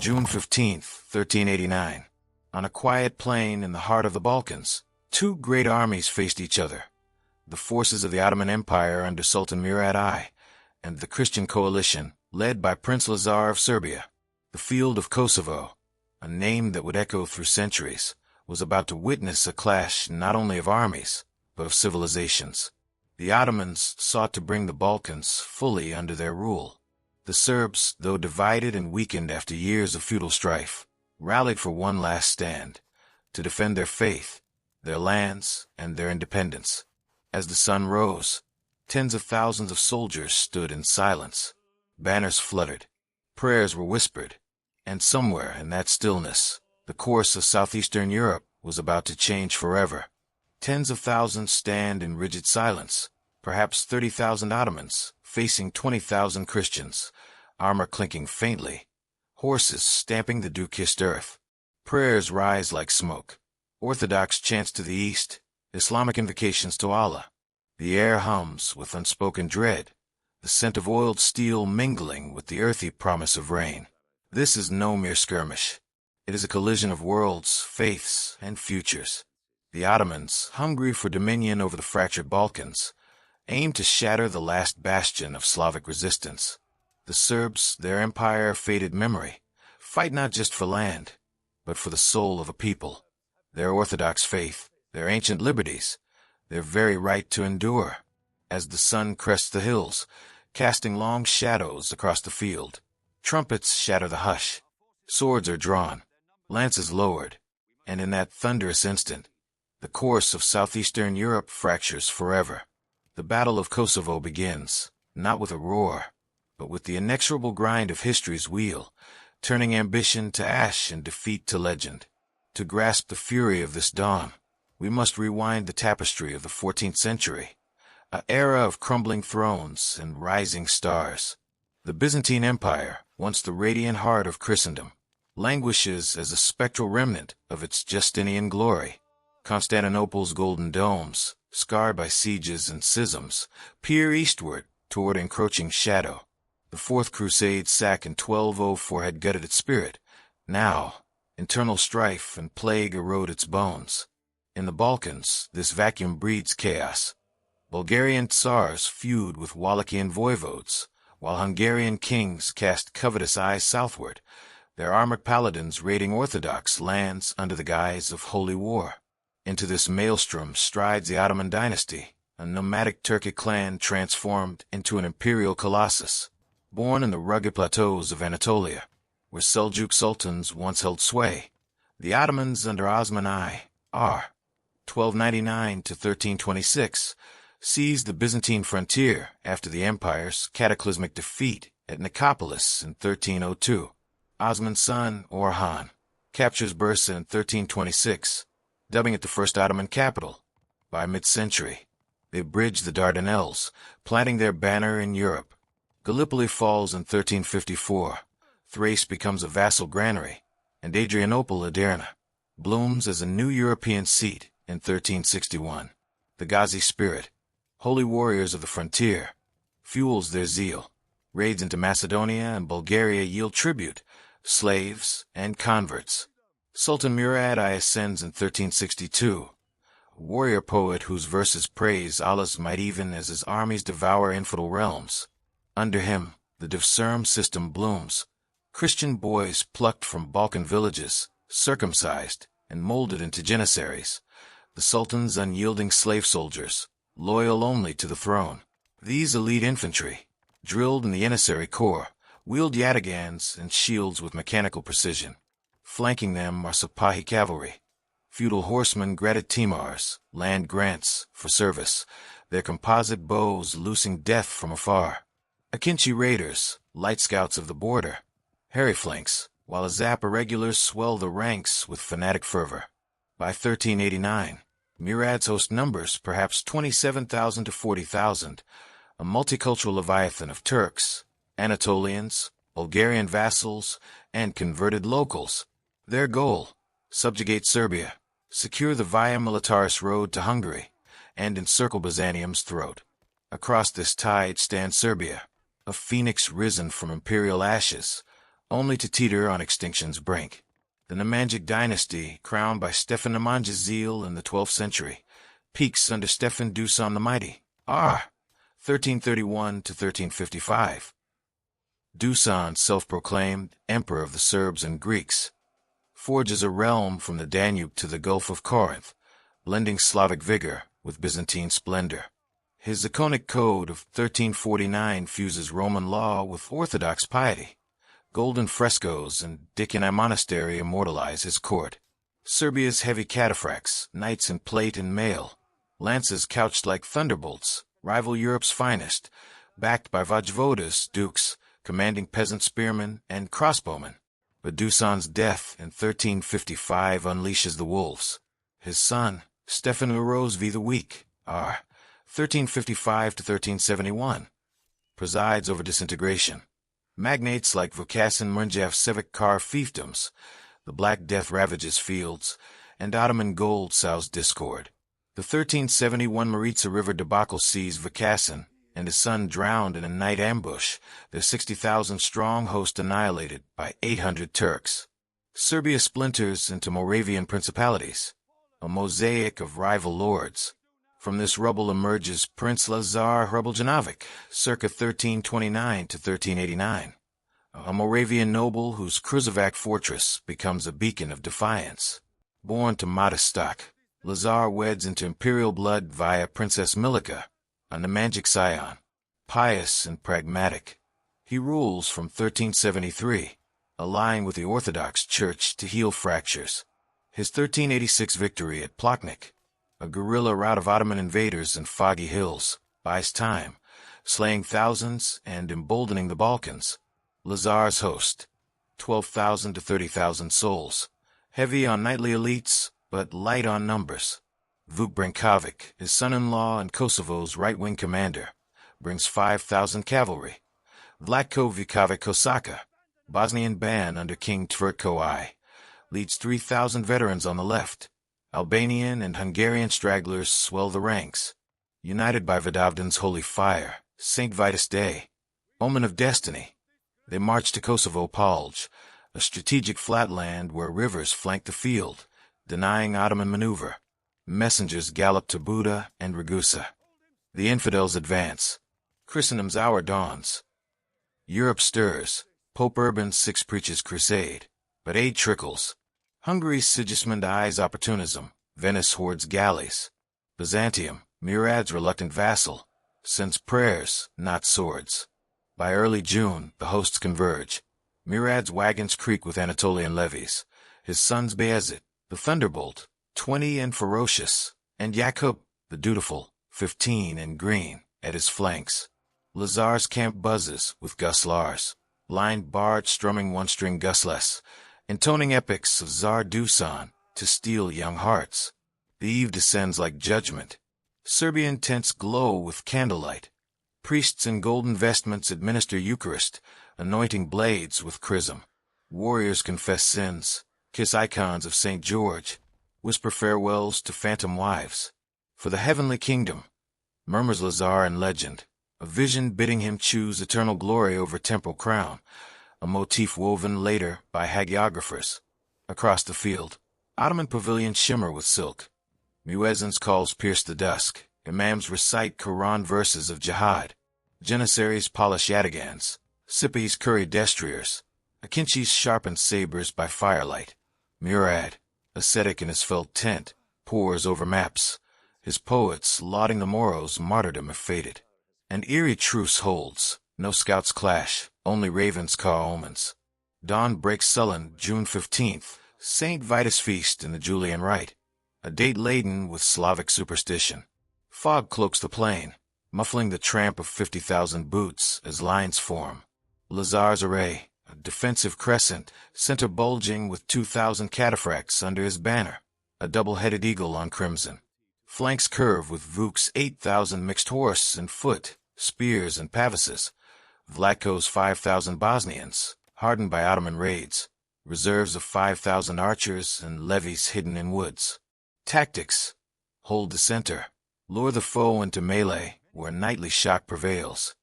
June 15, 1389. On a quiet plain in the heart of the Balkans, two great armies faced each other. The forces of the Ottoman Empire under Sultan Murad I, and the Christian coalition, led by Prince Lazar of Serbia. The field of Kosovo, a name that would echo through centuries, was about to witness a clash not only of armies, but of civilizations. The Ottomans sought to bring the Balkans fully under their rule. The Serbs, though divided and weakened after years of feudal strife, rallied for one last stand, to defend their faith, their lands, and their independence. As the sun rose, tens of thousands of soldiers stood in silence. Banners fluttered, prayers were whispered, and somewhere in that stillness, the course of southeastern Europe was about to change forever. Tens of thousands stand in rigid silence, perhaps 30,000 Ottomans facing 20,000 Christians, armor clinking faintly, horses stamping the dew-kissed earth. Prayers rise like smoke, Orthodox chants to the east, Islamic invocations to Allah. The air hums with unspoken dread, the scent of oiled steel mingling with the earthy promise of rain. This is no mere skirmish. It is a collision of worlds, faiths, and futures. The Ottomans, hungry for dominion over the fractured Balkans, aimed to shatter the last bastion of Slavic resistance. The Serbs, their empire-faded memory, fight not just for land, but for the soul of a people, their Orthodox faith, their ancient liberties, their very right to endure. As the sun crests the hills, casting long shadows across the field, trumpets shatter the hush. Swords are drawn, lances lowered, and in that thunderous instant, the course of southeastern Europe fractures forever. The Battle of Kosovo begins, not with a roar, but with the inexorable grind of history's wheel, turning ambition to ash and defeat to legend. To grasp the fury of this dawn, we must rewind the tapestry of the 14th century, an era of crumbling thrones and rising stars. The Byzantine Empire, once the radiant heart of Christendom, languishes as a spectral remnant of its Justinian glory. Constantinople's golden domes, scarred by sieges and schisms, peer eastward toward encroaching shadow. The Fourth Crusade's sack in 1204 had gutted its spirit. Now, internal strife and plague erode its bones. In the Balkans, this vacuum breeds chaos. Bulgarian tsars feud with Wallachian voivodes, while Hungarian kings cast covetous eyes southward, their armored paladins raiding Orthodox lands under the guise of holy war. Into this maelstrom strides the Ottoman dynasty, a nomadic Turkic clan transformed into an imperial colossus. Born in the rugged plateaus of Anatolia, where Seljuk sultans once held sway, the Ottomans under Osman I, R. 1299 to 1326, seized the Byzantine frontier after the empire's cataclysmic defeat at Nicopolis in 1302. Osman's son, Orhan, captures Bursa in 1326, dubbing it the first Ottoman capital. By mid-century, they bridged the Dardanelles, planting their banner in Europe. Gallipoli falls in 1354, Thrace becomes a vassal granary, and Adrianople Aderna blooms as a new European seat in 1361. The Ghazi spirit, holy warriors of the frontier, fuels their zeal. Raids into Macedonia and Bulgaria yield tribute, slaves, and converts. Sultan Murad I ascends in 1362, a warrior poet whose verses praise Allah's might even as his armies devour infidel realms. Under him, the Devserm system blooms. Christian boys plucked from Balkan villages, circumcised, and molded into janissaries. The Sultan's unyielding slave soldiers, loyal only to the throne. These elite infantry, drilled in the emissary corps, wield yataghans and shields with mechanical precision. Flanking them are Sipahi cavalry, feudal horsemen granted timars, land grants, for service, their composite bows loosing death from afar. Akinci raiders, light scouts of the border, hairy flanks, while Azap irregulars swell the ranks with fanatic fervor. By 1389, Murad's host numbers perhaps 27,000 to 40,000, a multicultural leviathan of Turks, Anatolians, Bulgarian vassals, and converted locals. Their goal, subjugate Serbia, secure the Via Militaris road to Hungary, and encircle Byzantium's throat. Across this tide stands Serbia, a phoenix risen from imperial ashes, only to teeter on extinction's brink. The Nemanjic dynasty, crowned by Stefan Nemanja in the 12th century, peaks under Stefan Dušan the Mighty, r. 1331 to 1355. Dušan, self-proclaimed Emperor of the Serbs and Greeks, forges a realm from the Danube to the Gulf of Corinth, blending Slavic vigor with Byzantine splendor. His Iconic Code of 1349 fuses Roman law with Orthodox piety. Golden frescoes and Dikina Monastery immortalize his court. Serbia's heavy cataphracts, knights in plate and mail, lances couched like thunderbolts, rival Europe's finest, backed by vojevodas, dukes, commanding peasant spearmen and crossbowmen. But Dušan's death in 1355 unleashes the wolves. His son, Stefan Uroš V the Weak, r. 1355 to 1371, presides over disintegration. Magnates like Vukašin Mrnjavčević carve fiefdoms, the Black Death ravages fields, and Ottoman gold sows discord. The 1371 Maritsa River debacle sees Vukašin and his son drowned in a night ambush, their 60,000-strong host annihilated by 800 Turks. Serbia splinters into Moravian principalities, a mosaic of rival lords. From this rubble emerges Prince Lazar Hrebeljanović, circa 1329 to 1389, a Moravian noble whose Kruševac fortress becomes a beacon of defiance. Born to modest stock, Lazar weds into imperial blood via Princess Milica, a Nemanjic scion. Pious and pragmatic, he rules from 1373, allying with the Orthodox Church to heal fractures. His 1386 victory at Pločnik, a guerrilla rout of Ottoman invaders in foggy hills, buys time, slaying thousands and emboldening the Balkans. Lazar's host, 12,000 to 30,000 souls, heavy on knightly elites, but light on numbers. Vuk Branković, his son-in-law and Kosovo's right-wing commander, brings 5,000 cavalry. Vlatko Vuković Kosaka, Bosnian band under King Tvrtko I, leads 3,000 veterans on the left. Albanian and Hungarian stragglers swell the ranks. United by Vidovdan's holy fire, St. Vitus Day, omen of destiny, they march to Kosovo Palj, a strategic flatland where rivers flank the field, denying Ottoman maneuver. Messengers gallop to Buda and Ragusa. The infidels advance. Christendom's hour dawns. Europe stirs. Pope Urban VI preaches crusade, but aid trickles. Hungary's Sigismund eyes opportunism. Venice hoards galleys. Byzantium, Murad's reluctant vassal, sends prayers, not swords. By early June, the hosts converge. Murad's wagons creak with Anatolian levies. His sons Bayezid, the thunderbolt, 20 and ferocious, and Jakub, the dutiful, 15 and green, at his flanks. Lazar's camp buzzes with guslars, blind bards strumming one-string gusles, intoning epics of Tsar Dušan to steal young hearts. The eve descends like judgment. Serbian tents glow with candlelight. Priests in golden vestments administer Eucharist, anointing blades with chrism. Warriors confess sins, kiss icons of St. George, whisper farewells to phantom wives. For the heavenly kingdom, murmurs Lazar in legend, a vision bidding him choose eternal glory over temporal crown, a motif woven later by hagiographers. Across the field, Ottoman pavilions shimmer with silk. Muezzins' calls pierce the dusk. Imams recite Quran verses of jihad. Janissaries polish yataghans. Sipis curry destriers. Akinchis sharpen sabers by firelight. Murad, ascetic in his felt tent, pores over maps. His poets, lauding the Moros' martyrdom, if fated. An eerie truce holds. No scouts clash, only ravens caw omens. Dawn breaks sullen, June 15th, St. Vitus feast in the Julian Rite, a date laden with Slavic superstition. Fog cloaks the plain, muffling the tramp of 50,000 boots as lines form. Lazar's array, a defensive crescent, center bulging with 2,000 cataphracts under his banner, a double-headed eagle on crimson. Flanks curve with Vuk's 8,000 mixed horse and foot, spears and pavises. Vlatko's 5,000 Bosnians, hardened by Ottoman raids, reserves of 5,000 archers and levies hidden in woods. Tactics: hold the center, lure the foe into melee where nightly shock prevails.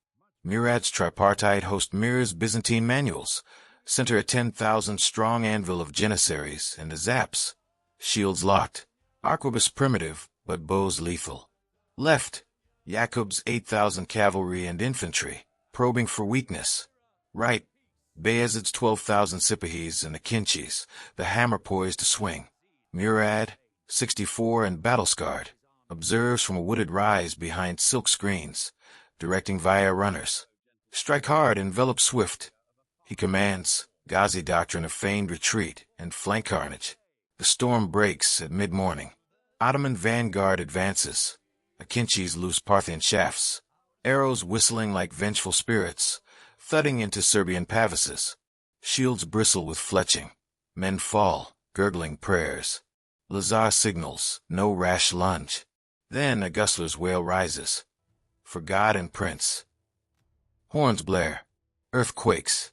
Murad's tripartite host mirrors Byzantine manuals, Center a 10,000-strong anvil of janissaries and a zaps. Shields locked. Arquebus primitive, but bows lethal. Left, Jakob's 8,000 cavalry and infantry, probing for weakness. Right, Bayezid's 12,000 Sipahis and Akinchis, the hammer poised to swing. Murad, 64 and battle-scarred, observes from a wooded rise behind silk screens, directing via runners. Strike hard, envelop swift. He commands, Ghazi doctrine of feigned retreat and flank carnage. The storm breaks at mid-morning. Ottoman vanguard advances. Akinchis loose Parthian shafts, arrows whistling like vengeful spirits, thudding into Serbian pavises. Shields bristle with fletching. Men fall, gurgling prayers. Lazar signals, no rash lunge. Then a gustler's wail rises. For God and Prince. Horns blare. Earth quakes.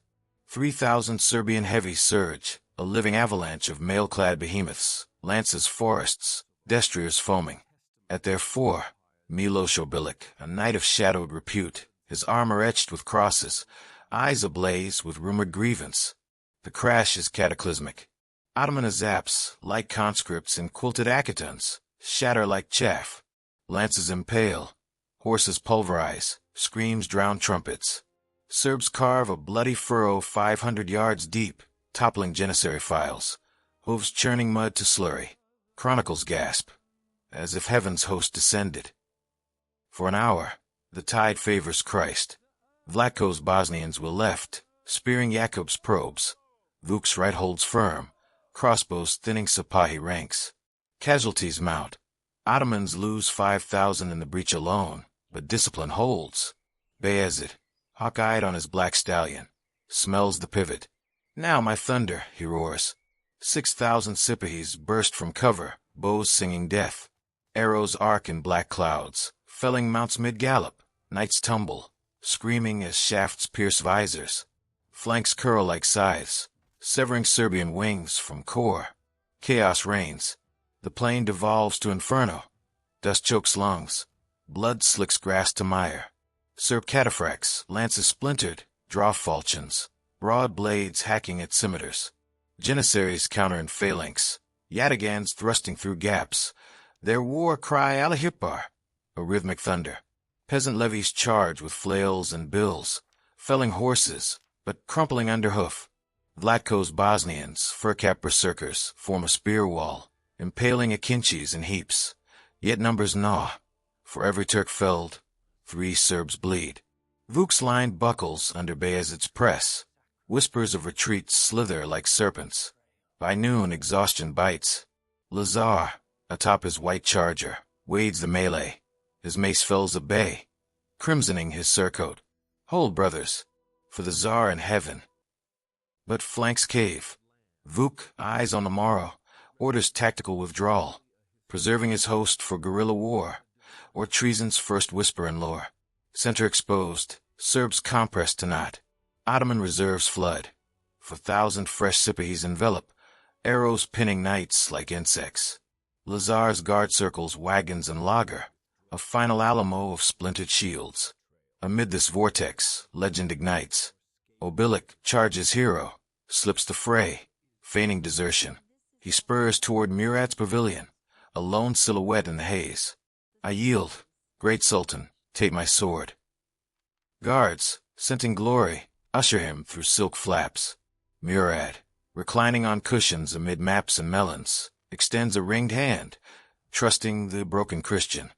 3,000 Serbian heavies surge, a living avalanche of mail-clad behemoths, lances forests, destriers foaming. At their fore, Miloš Obilić, a knight of shadowed repute, his armor etched with crosses, eyes ablaze with rumored grievance. The crash is cataclysmic. Ottoman zaps, like conscripts in quilted akatans, shatter like chaff. Lances impale, horses pulverize, screams drown trumpets. Serbs carve a bloody furrow 500 yards deep, toppling janissary files, hooves churning mud to slurry. Chronicles gasp, as if heaven's host descended. For an hour, the tide favors Christ. Vlatko's Bosnians will left, spearing Jakob's probes. Vuk's right holds firm, crossbows thinning Sipahi ranks. Casualties mount. Ottomans lose 5,000 in the breach alone, but discipline holds. Bayezid, hawk-eyed on his black stallion, smells the pivot. Now my thunder, he roars. 6,000 Sipahis burst from cover, bows singing death. Arrows arc in black clouds, felling mounts mid-gallop. Knights tumble, screaming as shafts pierce visors. Flanks curl like scythes, severing Serbian wings from core. Chaos reigns. The plain devolves to inferno. Dust chokes lungs. Blood slicks grass to mire. Serb cataphracts, lances splintered, draw falchions, broad blades hacking at scimitars. Janissaries counter in phalanx, yataghans thrusting through gaps. Their war cry Alahipar, a rhythmic thunder. Peasant levies charge with flails and bills, felling horses, but crumpling under hoof. Vlatko's Bosnians, fur-capped berserkers, form a spear wall, impaling Akinchis in heaps. Yet numbers gnaw. For every Turk felled, 3 Serbs bleed. Vuk's line buckles under Bayezid's press. Whispers of retreat slither like serpents. By noon, exhaustion bites. Lazar, atop his white charger, wades the melee. His mace fells a bay, crimsoning his surcoat. Hold, brothers, for the Tsar in heaven. But flanks cave. Vuk, eyes on the morrow, orders tactical withdrawal, preserving his host for guerrilla war, or treason's first whisper in lore. Center exposed, Serbs compressed to knot. Ottoman reserves flood. For 1,000 fresh Sipahis envelop, arrows pinning knights like insects. Lazar's guard circles wagons and lager, a final Alamo of splintered shields. Amid this vortex, legend ignites. Obilić charges hero, slips the fray, feigning desertion. He spurs toward Murad's pavilion, a lone silhouette in the haze. I yield, great Sultan, take my sword. Guards, scenting glory, usher him through silk flaps. Murad, reclining on cushions amid maps and melons, extends a ringed hand, trusting the broken Christian.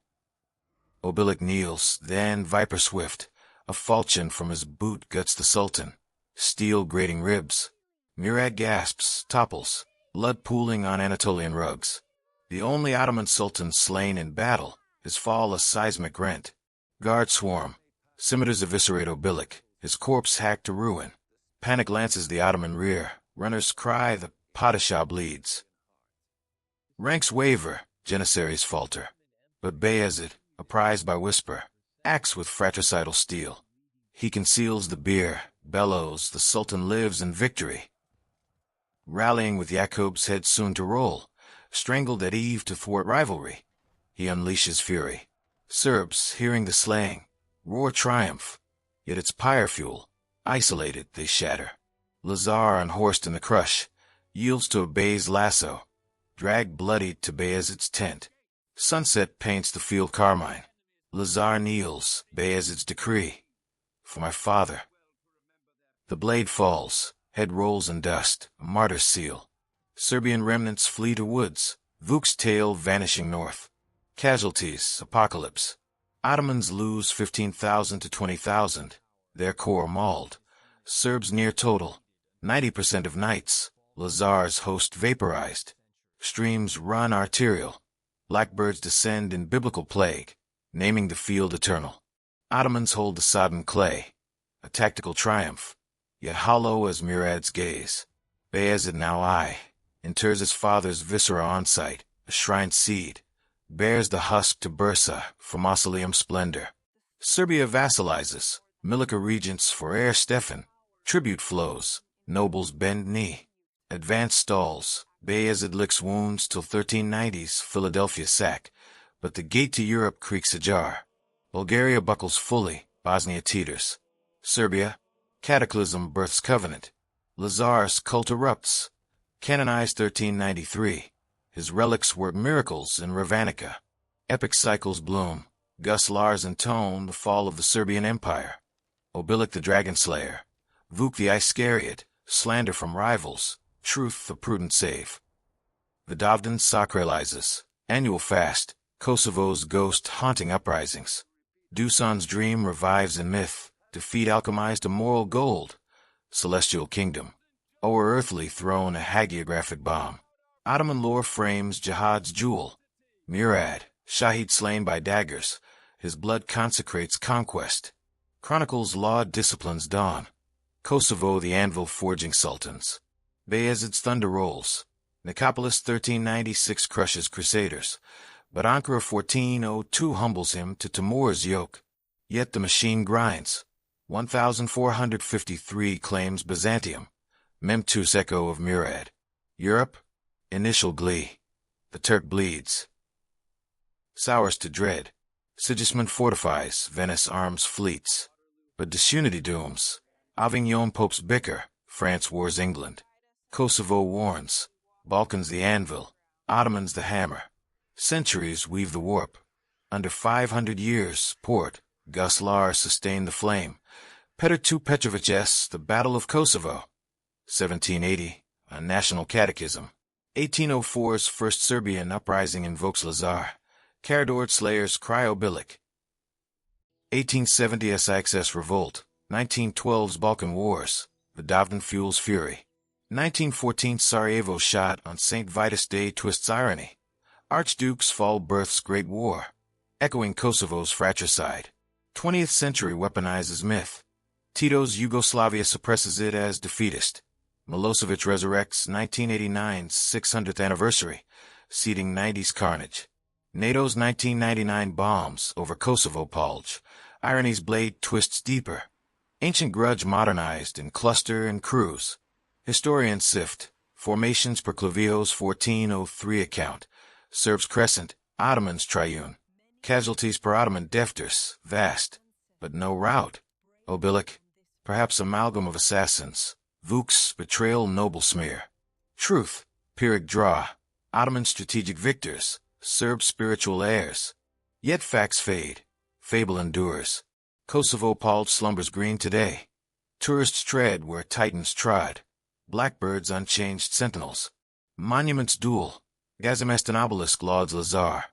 Obilić kneels, then viper swift, a falchion from his boot guts the Sultan, steel grating ribs. Murad gasps, topples, blood pooling on Anatolian rugs. The only Ottoman Sultan slain in battle, his fall a seismic rent. Guards swarm, scimitars eviscerate Obilić, his corpse hacked to ruin. Panic lances the Ottoman rear, runners cry, the Padishah bleeds. Ranks waver, janissaries falter, but Bayezid, apprised by whisper, acts with fratricidal steel. He conceals the beer, bellows, the Sultan lives in victory. Rallying with Jakob's head soon to roll, strangled at eve to thwart rivalry, he unleashes fury. Serbs, hearing the slaying, roar triumph, yet its pyre fuel, isolated, they shatter. Lazar, unhorsed in the crush, yields to a Bey's lasso, dragged bloodied to Bayezid's tent. Sunset paints the field carmine. Lazar kneels, Bayezid's decree. For my father. The blade falls, head rolls in dust, a martyr's seal. Serbian remnants flee to woods, Vuk's tail vanishing north. Casualties, apocalypse. Ottomans lose 15,000 to 20,000, their core mauled. Serbs near total, 90% of knights. Lazar's host vaporized. Streams run arterial. Blackbirds descend in biblical plague, naming the field eternal. Ottomans hold the sodden clay, a tactical triumph, yet hollow as Murad's gaze. Bayezid now inters his father's viscera on site, a shrine seed, bears the husk to Bursa for mausoleum splendor. Serbia vasalizes, Milica regents for heir Stefan, tribute flows, nobles bend knee. Advance stalls, Bayezid licks wounds till 1390's Philadelphia sack, but the gate to Europe creaks ajar. Bulgaria buckles fully, Bosnia teeters. Serbia, cataclysm births covenant. Lazar's cult erupts. Canonized 1393, his relics work miracles in Ravanica. Epic cycles bloom. Gus Lars intone the fall of the Serbian Empire. Obilic the dragon slayer. Vuk the Iscariot, slander from rivals. Truth the prudent save. Vidovdan sacralizes, annual fast, Kosovo's ghost haunting uprisings. Dusan's dream revives in myth, defeat alchemized to moral gold. Celestial kingdom, o'er earthly throne a hagiographic bomb. Ottoman lore frames jihad's jewel. Murad, Shahid slain by daggers, his blood consecrates conquest. Chronicles laud discipline's dawn. Kosovo the anvil forging sultans. Bayezid's thunder rolls. Nicopolis 1396 crushes crusaders, but Ankara 1402 humbles him to Timur's yoke. Yet the machine grinds. 1453 claims Byzantium. Memtus echo of Murad. Europe, initial glee. The Turk bleeds. Sours to dread. Sigismund fortifies, Venice arms fleets. But disunity dooms. Avignon popes bicker, France wars England. Kosovo warns, Balkans the anvil, Ottomans the hammer. Centuries weave the warp. Under 500 years, Port, Gus Lars sustained the flame. Petr II Petrović S. The Battle of Kosovo. 1780, a national catechism. 1804's first Serbian uprising invokes Lazar. Karađorđe slayers cry Obilic. 1870 SIXS revolt. 1912's Balkan Wars. Vidovdan fuels fury. 1914 Sarajevo shot on St. Vitus Day twists irony. Archduke's fall births Great War, echoing Kosovo's fratricide. 20th century weaponizes myth. Tito's Yugoslavia suppresses it as defeatist. Milosevic resurrects 1989's 600th anniversary, seeding 90s carnage. NATO's 1999 bombs over Kosovo pulge. Irony's blade twists deeper. Ancient grudge modernized in cluster and cruise. Historians sift. Formations per Clavijo's 1403 account. Serbs crescent, Ottomans triune. Casualties per Ottoman defters, vast. But no rout. Obilic, perhaps amalgam of assassins. Vuk's betrayal noble smear. Truth, Pyrrhic draw. Ottoman strategic victors, Serb spiritual heirs. Yet facts fade. Fable endures. Kosovo palled slumbers green today. Tourists tread where titans trod. Blackbirds unchanged sentinels. Monuments duel. Gazimestan obelisk lauds Lazar.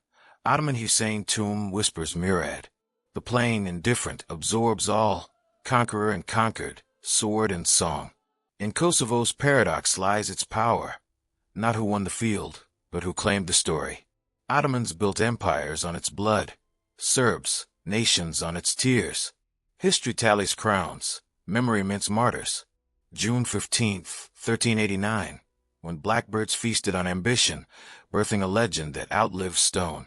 Ottoman Hussein tomb whispers Murad. The plain, indifferent, absorbs all. Conqueror and conquered, sword and song. In Kosovo's paradox lies its power. Not who won the field, but who claimed the story. Ottomans built empires on its blood. Serbs, nations on its tears. History tallies crowns. Memory mints martyrs. June 15th, 1389, when blackbirds feasted on ambition, birthing a legend that outlives stone.